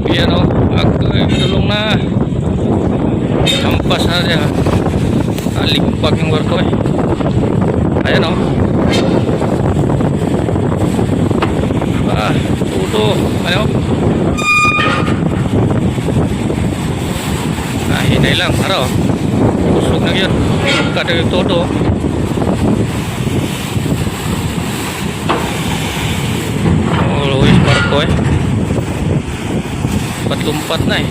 Ayan o, ako'y tulong na. Hampas na siya. Limpag ng barko eh. Ayan o. Tuto. Ano? Hinay lang. Araw. Usog na yun. Kada yung todo. Luis barko eh. Lumpat na eh.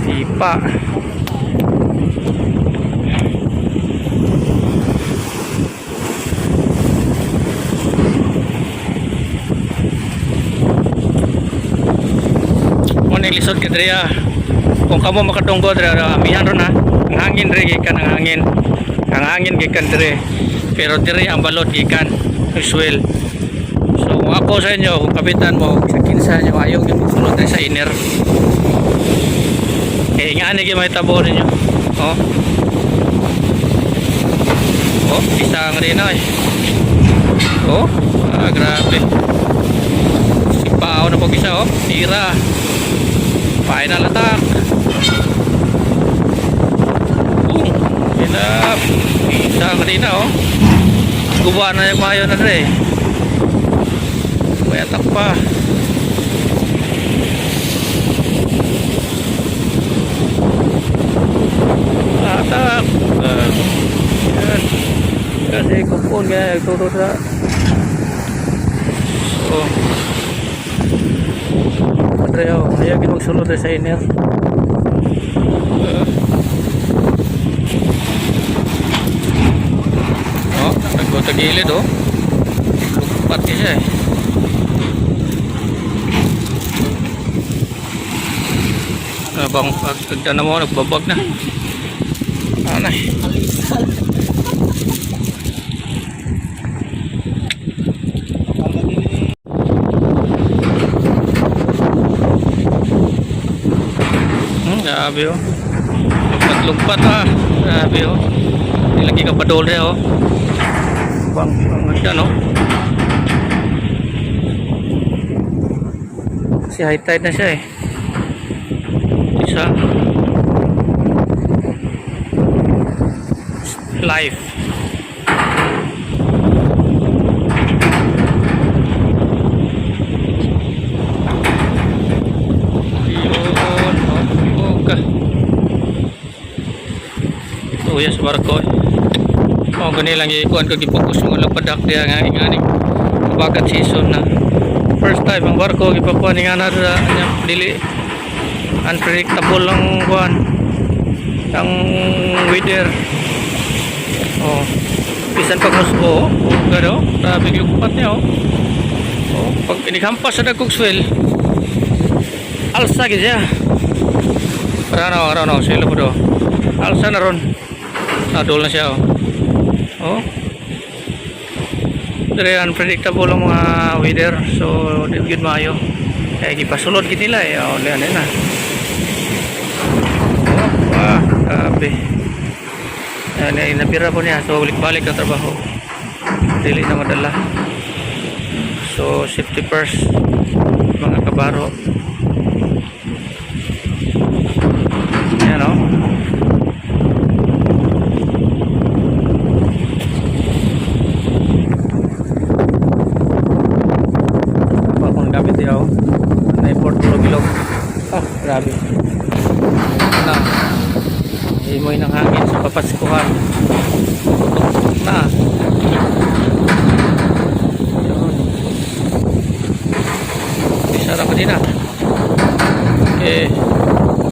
Sipa. Lisod ka diri kung kamo makadunggo diri amihan ron ang hangin diri gikan ang hangin gikan diri pero diri ang balot gikan usual. So ako sa inyo kung kapitan mo sa kinsa nyo ayaw nyo magsulod diri sa inner nga ani gyud mahitabo ninyo isang rin grabe sipaw na pag isa tira. Final attack. Enough. Isa kanina guba na yung mayo na rin. May attack pa. Attack. Yan. Kasi kupon kaya tutut na. So Andreo, ayaw ginagsulod sa inner. Nagtagilid lupat ka siya bang pagtagda na mo nagbabag na anay grabe lumpat grabe nilagi ka padol rin bang siya kasi high tide na siya isa live yes barko gani lang ikuan ko gipokus mo lang padak dia nga ingani bagat season na first time ang barko gipakuan nga na dili unpredictable lang kuan ang weather bisan pag musbo gado grabe lupat niya pag inikampas sa Coxwell alsa gid siya rano sila po do alsa na ron nadol na siya very unpredictable ang mga weather so di gyud maayo kaya gipasulod gid nila lean na grabe napira po niya so balik ang trabaho dili na madala so safety first mga kabaro yan grabe imoy ng hangin sa papaskuhan na